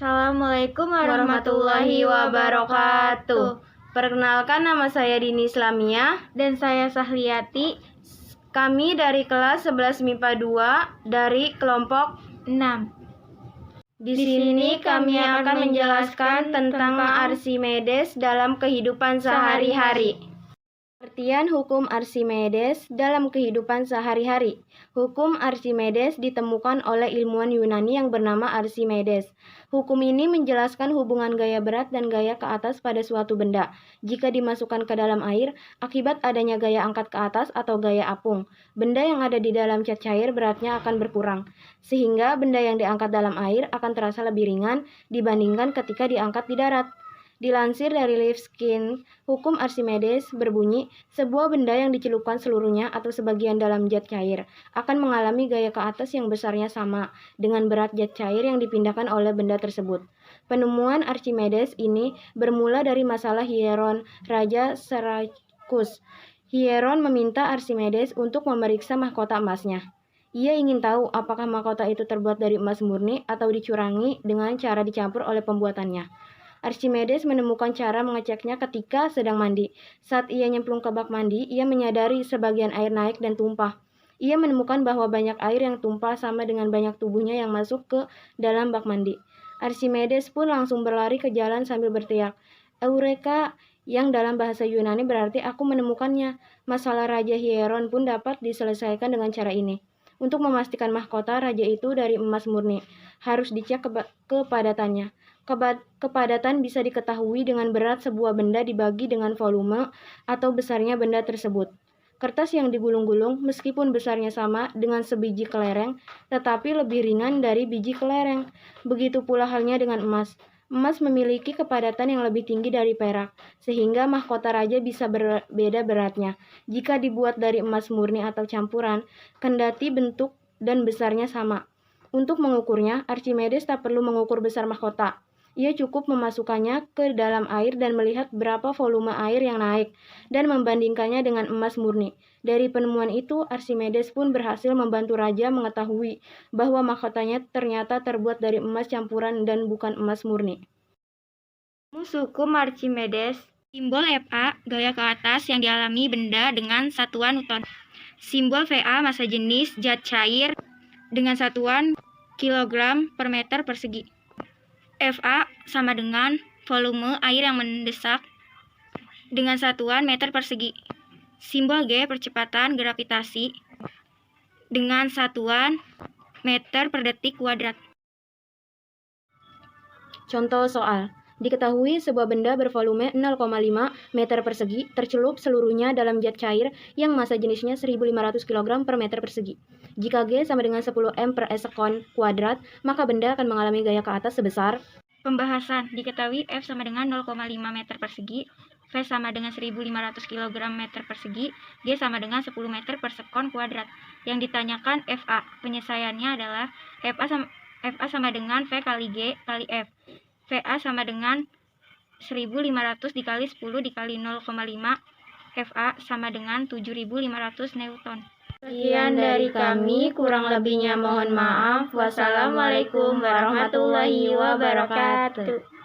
Assalamualaikum warahmatullahi wabarakatuh. Perkenalkan, nama saya Dini Islamia dan saya Sahliati. Kami dari kelas 11 MIPA 2 dari kelompok 6. Di sini kami akan menjelaskan tentang Archimedes dalam kehidupan sehari-hari. Pengertian hukum Archimedes dalam kehidupan sehari-hari. Hukum Archimedes ditemukan oleh ilmuwan Yunani yang bernama Archimedes. Hukum ini menjelaskan hubungan gaya berat dan gaya ke atas pada suatu benda. Jika dimasukkan ke dalam air, akibat adanya gaya angkat ke atas atau gaya apung, benda yang ada di dalam cat cair beratnya akan berkurang, sehingga benda yang diangkat dalam air akan terasa lebih ringan dibandingkan ketika diangkat di darat. Dilansir dari Liveskin, hukum Archimedes berbunyi, sebuah benda yang dicelupkan seluruhnya atau sebagian dalam jet cair akan mengalami gaya ke atas yang besarnya sama dengan berat jet cair yang dipindahkan oleh benda tersebut. Penemuan Archimedes ini bermula dari masalah Hieron, Raja Syracuse. Hieron meminta Archimedes untuk memeriksa mahkota emasnya. Ia ingin tahu apakah mahkota itu terbuat dari emas murni atau dicurangi dengan cara dicampur oleh pembuatannya. Archimedes menemukan cara mengeceknya ketika sedang mandi. Saat ia nyemplung ke bak mandi, ia menyadari sebagian air naik dan tumpah. Ia menemukan bahwa banyak air yang tumpah sama dengan banyak tubuhnya yang masuk ke dalam bak mandi. Archimedes pun langsung berlari ke jalan sambil berteriak, "Eureka!" yang dalam bahasa Yunani berarti aku menemukannya. Masalah Raja Hieron pun dapat diselesaikan dengan cara ini. Untuk memastikan mahkota raja itu dari emas murni, harus dicek kepadatannya. Kepadatan bisa diketahui dengan berat sebuah benda dibagi dengan volume atau besarnya benda tersebut. Kertas yang digulung-gulung meskipun besarnya sama dengan sebiji kelereng, tetapi lebih ringan dari biji kelereng. Begitu pula halnya dengan emas. Emas memiliki kepadatan yang lebih tinggi dari perak, sehingga mahkota raja bisa berbeda beratnya jika dibuat dari emas murni atau campuran, kendati bentuk dan besarnya sama. Untuk mengukurnya, Archimedes tak perlu mengukur besar mahkota. Ia cukup memasukkannya ke dalam air dan melihat berapa volume air yang naik, dan membandingkannya dengan emas murni. Dari penemuan itu, Archimedes pun berhasil membantu raja mengetahui bahwa mahkotanya ternyata terbuat dari emas campuran dan bukan emas murni. Hukum Archimedes. Simbol Fa, gaya ke atas yang dialami benda dengan satuan Newton. Simbol Va, massa jenis zat cair dengan satuan kilogram per meter persegi. Fa sama dengan volume air yang mendesak dengan satuan meter persegi. Simbol G, percepatan gravitasi dengan satuan meter per detik kuadrat. Contoh soal. Diketahui sebuah benda bervolume 0,5 meter persegi tercelup seluruhnya dalam zat cair yang massa jenisnya 1500 kg per meter persegi. Jika G sama dengan 10 m per sekon kuadrat, maka benda akan mengalami gaya ke atas sebesar. Pembahasan. Diketahui F sama dengan 0,5 meter persegi, V sama dengan 1500 kg meter persegi, G sama dengan 10 meter per sekon kuadrat. Yang ditanyakan FA. Penyelesaiannya adalah FA sama dengan V kali G kali F. VA sama dengan 1500 dikali 10 dikali 0,5. FA sama dengan 7500 Newton. Sekian dari kami, kurang lebihnya mohon maaf. Wassalamualaikum warahmatullahi wabarakatuh.